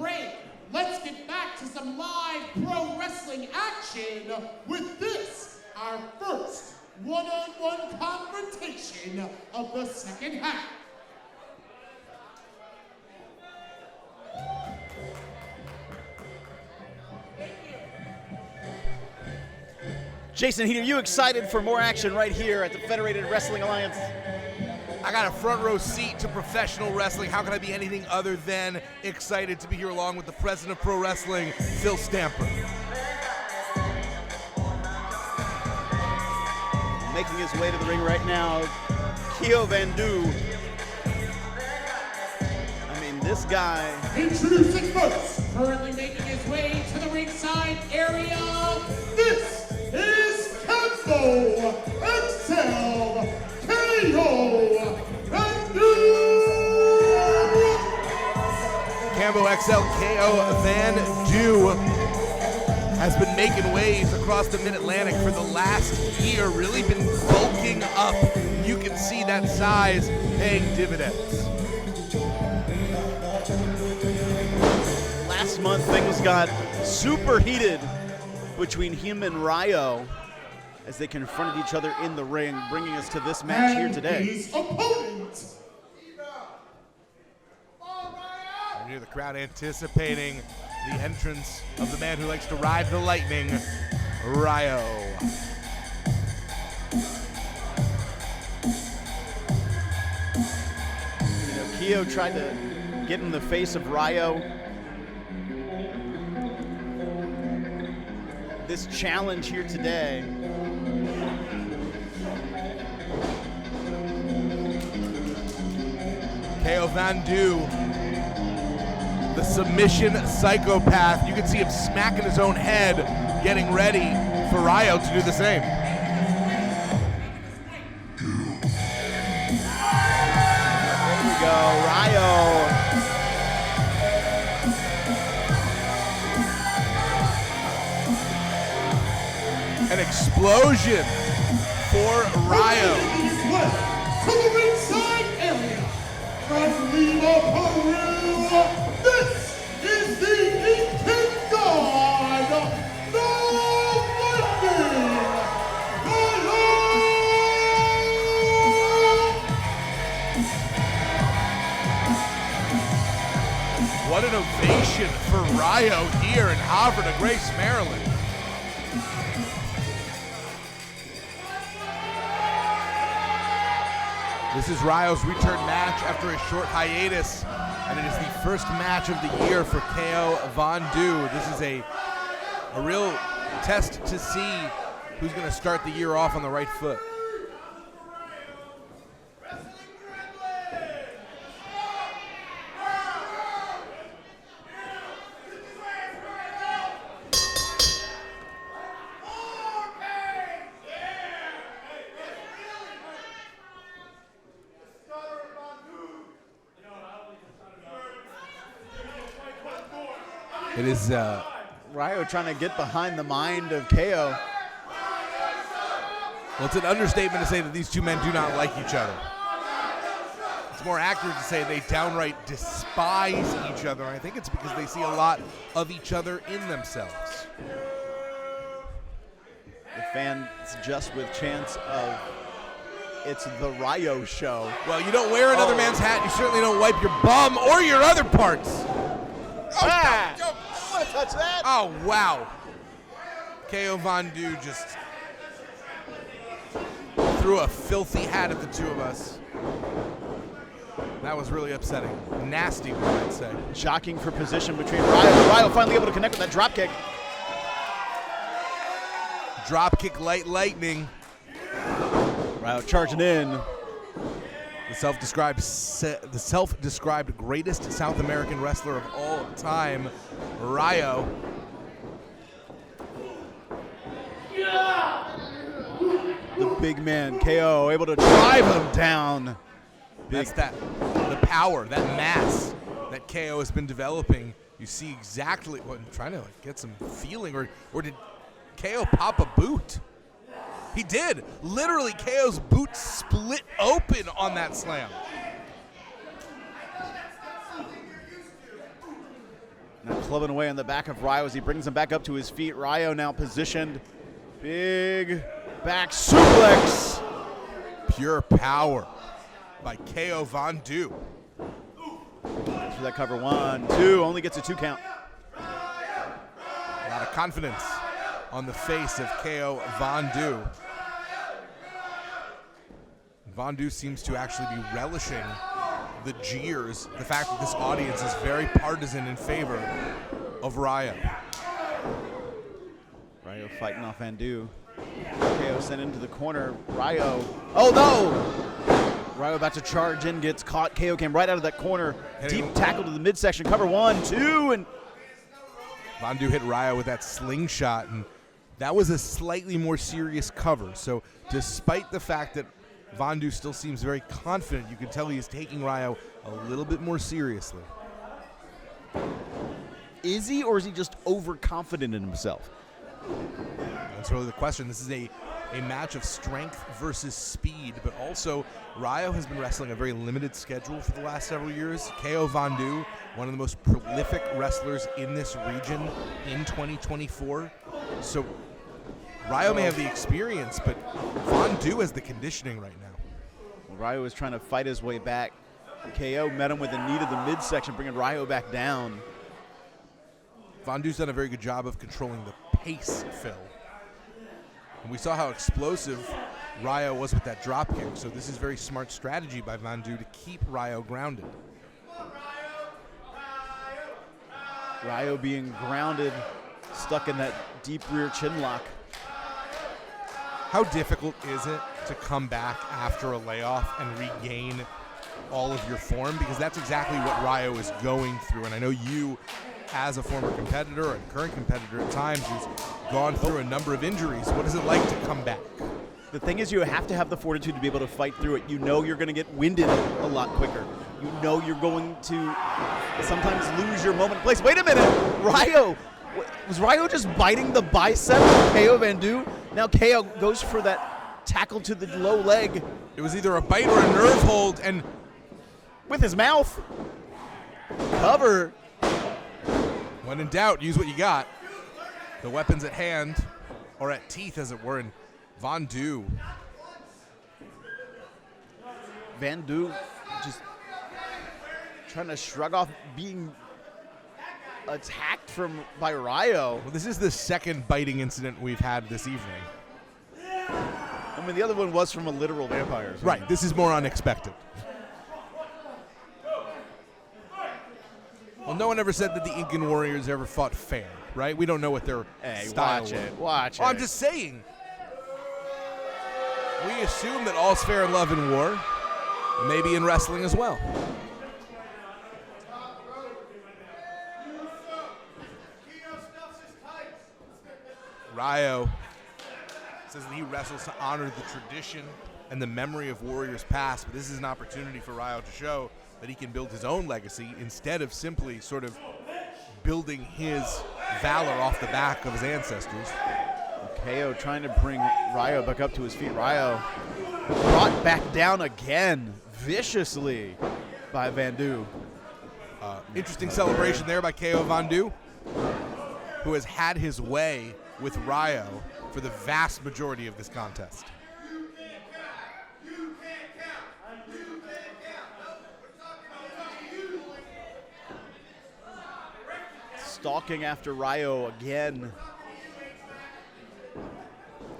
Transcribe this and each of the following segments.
break, let's get back to some live pro wrestling action with this, our first one-on-one confrontation of the second half. Jason Heater, you excited for more action right here at the Federated Wrestling Alliance? I got a front row seat to professional wrestling. How can I be anything other than excited to be here along with the president of pro wrestling, Phil Stamper. Making his way to the ring right now, Keo Vandu. I mean, this guy. Introducing first, currently making his way to the ringside area, this is Campbell XL Keo Vandu. Cambo XL Keo Vandu has been making waves across the Mid-Atlantic for the last year, really been bulking up. You can see that size paying dividends. Last month, things got super heated between him and Rayo as they confronted each other in the ring, bringing us to this match here today. His opponent. I hear the crowd anticipating the entrance of the man who likes to ride the lightning, Rayo. You know, Keo tried to get in the face of Rayo. This challenge here today. Keo Vandu, the submission psychopath. You can see him smacking his own head, getting ready for Rayo to do the same. There we go, Rayo. An explosion for Rayo. To the ringside area, from Lima, Peru, this is the Incan God, the Lightning, What an ovation for Rayo here in Havre de Grace, Maryland. This is Rayo's return match after a short hiatus, and it is the first match of the year for Keo Vandu. This is a real test to see who's going to start the year off on the right foot. It is Rayo trying to get behind the mind of Keo. Well, it's an understatement to say that these two men do not like each other. It's more accurate to say they downright despise each other. I think it's because they see a lot of each other in themselves. The fans just with chance of it's the Rayo show. Well, you don't wear another man's hat. You certainly don't wipe your bum or your other parts. Ah! I want to touch that. Oh, wow. Keo Vandu just threw a filthy hat at the two of us. That was really upsetting. Nasty, one might say. Jockeying for position between Rayo. Rayo finally able to connect with that drop kick. Drop kick lightning. Rayo charging in. The self-described greatest South American wrestler of all time, Rayo. The big man, Keo, able to drive him down. That's the power, that mass that Keo has been developing. You see exactly what I'm trying to get some feeling, or did Keo pop a boot? He did. Literally, Keo's boot split open on that slam. Now clubbing away on the back of Rayo as he brings him back up to his feet. Rayo now positioned. Big back suplex. Pure power by Keo Vandu. Thanks for that cover. 1, 2. Only gets a 2 count. A lot of confidence on the face of Keo Vandu. Vandu seems to actually be relishing the jeers, the fact that this audience is very partisan in favor of Rayo. Rayo fighting off Vandu. Keo sent into the corner. Rayo. Oh no! Rayo about to charge in, gets caught. Keo came right out of that corner. Deep tackle to the midsection. Cover 1, 2, and Vandu hit Rayo with that slingshot, and that was a slightly more serious cover. So despite the fact that Vandu still seems very confident, you can tell he is taking Rayo a little bit more seriously. is he, or is he just overconfident in himself? That's really the question. This is a match of strength versus speed, but also Rayo has been wrestling a very limited schedule for the last several years. Keo Vandu, one of the most prolific wrestlers in this region in 2024. So Rayo may have the experience, but Vandu has the conditioning right now. Well, Rayo was trying to fight his way back. Keo met him with a knee to the midsection, bringing Rayo back down. Vandu's done a very good job of controlling the pace, Phil. And we saw how explosive Rayo was with that drop kick, so this is very smart strategy by Vandu to keep Rayo grounded. Rayo being grounded, stuck in that deep rear chin lock. How difficult is it to come back after a layoff and regain all of your form? Because that's exactly what Rayo is going through. And I know you, as a former competitor and current competitor at times, who's gone through a number of injuries, what is it like to come back? The thing is, you have to have the fortitude to be able to fight through it. You know you're going to get winded a lot quicker. You know you're going to sometimes lose your moment of place. Wait a minute, Rayo. Was Rayo just biting the bicep of Keo Vandu? Now Keo goes for that tackle to the low leg. It was either a bite or a nerve hold, and with his mouth. Cover. When in doubt, use what you got. The weapons at hand, or at teeth as it were, and Vandu just trying to shrug off being attacked by Rayo. Well, this is the second biting incident we've had this evening. I mean, the other one was from a literal vampire. So right, this is more unexpected. Well, no one ever said that the Incan Warriors ever fought fair, right? We don't know what their style was. Watch it. I'm just saying. We assume that all's fair in love and war, maybe in wrestling as well. Rayo says that he wrestles to honor the tradition and the memory of Warriors past, but this is an opportunity for Rayo to show that he can build his own legacy instead of simply sort of building his valor off the back of his ancestors. Keo trying to bring Rayo back up to his feet. Rayo brought back down again viciously by Vandu. Interesting celebration there by Keo Vandu, who has had his way with Rayo for the vast majority of this contest. Stalking after Rayo again.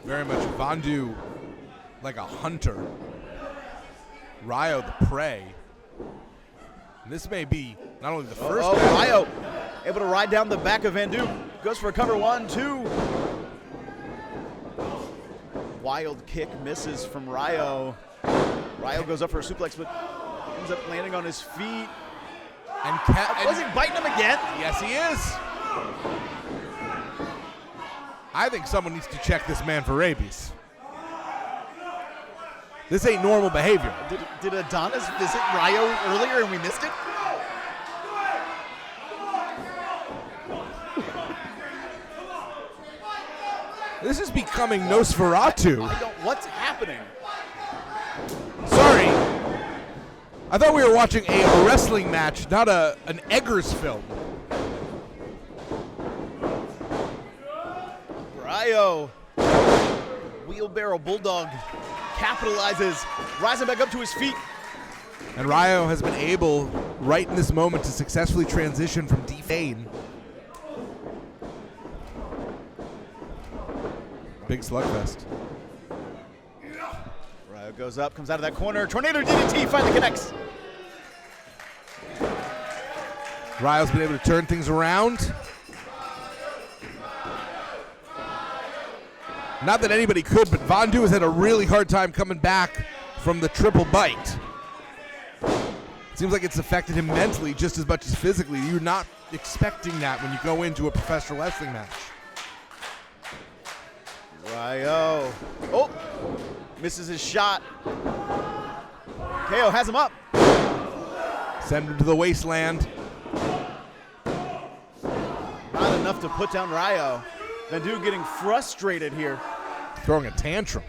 Very much Vandu like a hunter. Rayo the prey. This may be not only the first. Rayo able to ride down the back of Vandu. Goes for a cover. 1, 2. Wild kick misses from Rayo. Rayo goes up for a suplex, but ends up landing on his feet. And was he biting him again? Yes, he is. I think someone needs to check this man for rabies. This ain't normal behavior. Did Adonis visit Rayo earlier and we missed it? This is becoming Nosferatu. What's happening? Sorry. I thought we were watching a wrestling match, not an Eggers film. Rayo, wheelbarrow bulldog, capitalizes, rising back up to his feet. And Rayo has been able, right in this moment, to successfully transition from defane. Big slugfest. Rayo goes up, comes out of that corner. Tornado DDT finally connects. Rayo's been able to turn things around. Not that anybody could, but Vandu has had a really hard time coming back from the triple bite. Seems like it's affected him mentally just as much as physically. You're not expecting that when you go into a professional wrestling match. Rayo. Oh, misses his shot. Keo has him up. Send him to the wasteland. Not enough to put down Rayo. Vandu getting frustrated here. Throwing a tantrum.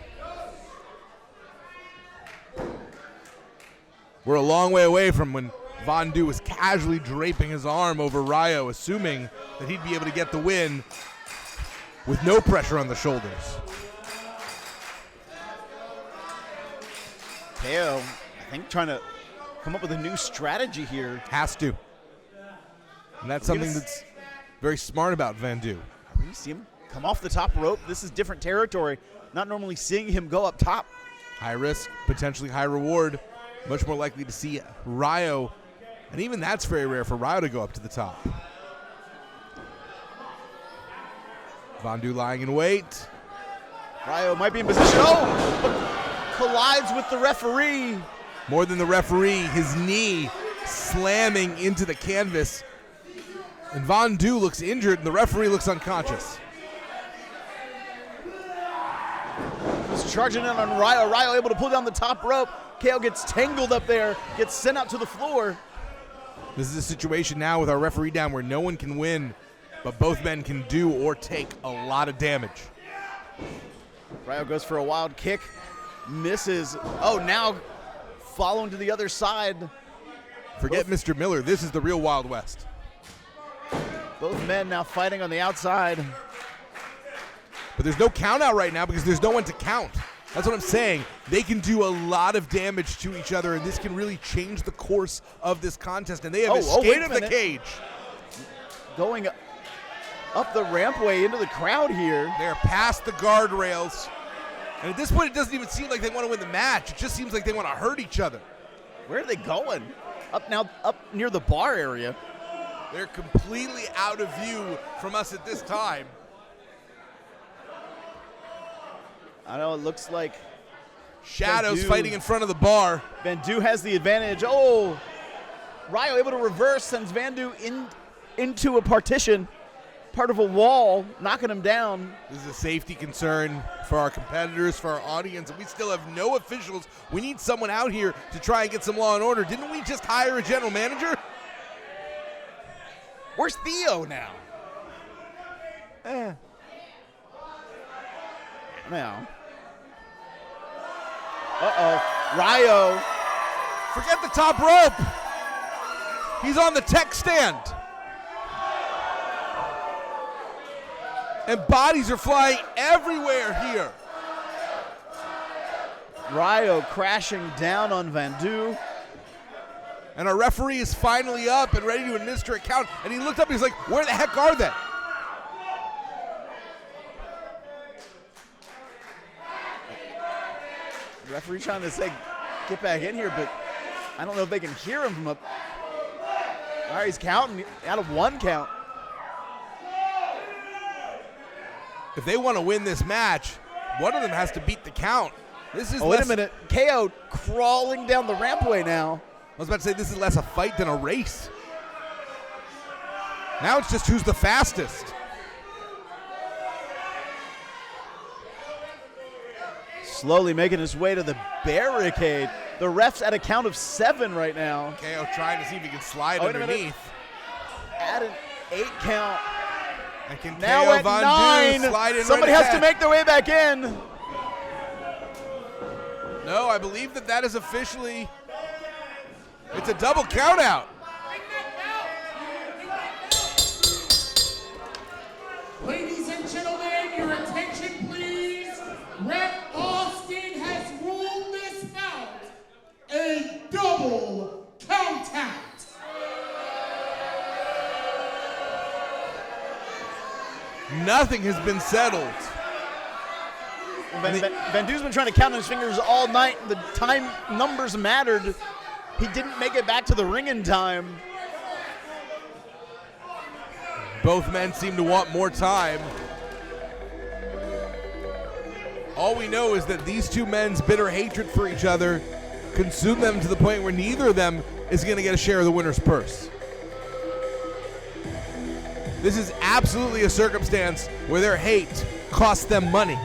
We're a long way away from when Vandu was casually draping his arm over Rayo, assuming that he'd be able to get the win with no pressure on the shoulders. Keo, I think, trying to come up with a new strategy here. Has to. And that's something that's very smart about Vandu. You see him come off the top rope. This is different territory. Not normally seeing him go up top. High risk, potentially high reward. Much more likely to see Rayo, and even that's very rare for Rayo to go up to the top. Vandu lying in wait. Rayo might be in position. Oh, but collides with the referee. More than the referee, his knee slamming into the canvas. And Vandu looks injured, and the referee looks unconscious. He's charging in on Rayo. Rayo able to pull down the top rope. Keo gets tangled up there, gets sent out to the floor. This is a situation now with our referee down where no one can win, but both men can do or take a lot of damage. Rayo goes for a wild kick, misses. Oh, now following to the other side. Forget Mr. Miller. This is the real Wild West. Both men now fighting on the outside. But there's no count out right now because there's no one to count. That's what I'm saying. They can do a lot of damage to each other, and this can really change the course of this contest. And they have escaped the cage. Going up the rampway into the crowd here. They're past the guardrails. And at this point, it doesn't even seem like they want to win the match. It just seems like they want to hurt each other. Where are they going? Up near the bar area. They're completely out of view from us at this time. I know, it looks like Shadows fighting in front of the bar. Vandu has the advantage. Oh, Rayo able to reverse, sends Vandu into a partition, part of a wall, knocking him down. This is a safety concern for our competitors, for our audience, and we still have no officials. We need someone out here to try and get some law and order. Didn't we just hire a general manager? Where's Theo now? Now. Rayo. Forget the top rope. He's on the tech stand. And bodies are flying everywhere here. Rayo crashing down on Vandu. And our referee is finally up and ready to administer a count. And he looked up and he's like, where the heck are they? The referee trying to say, get back in here, but I don't know if they can hear him from up. All right, he's counting out of one count. If they want to win this match, one of them has to beat the count. This is wait a minute. Keo crawling down the rampway now. I was about to say this is less a fight than a race. Now it's just who's the fastest. Slowly making his way to the barricade. The ref's at a count of 7 right now. Keo trying to see if he can slide underneath. At an 8 count. And can Now Keo at Vandu 9. slide in? Somebody right has to make their way back in. No, I believe that is officially. It's a double count out. Ladies and gentlemen, your attention. Nothing has been settled. Vandu's been trying to count on his fingers all night. The time numbers mattered. He didn't make it back to the ring in time. Both men seem to want more time. All we know is that these two men's bitter hatred for each other consumed them to the point where neither of them is going to get a share of the winner's purse. This is absolutely a circumstance where their hate costs them money.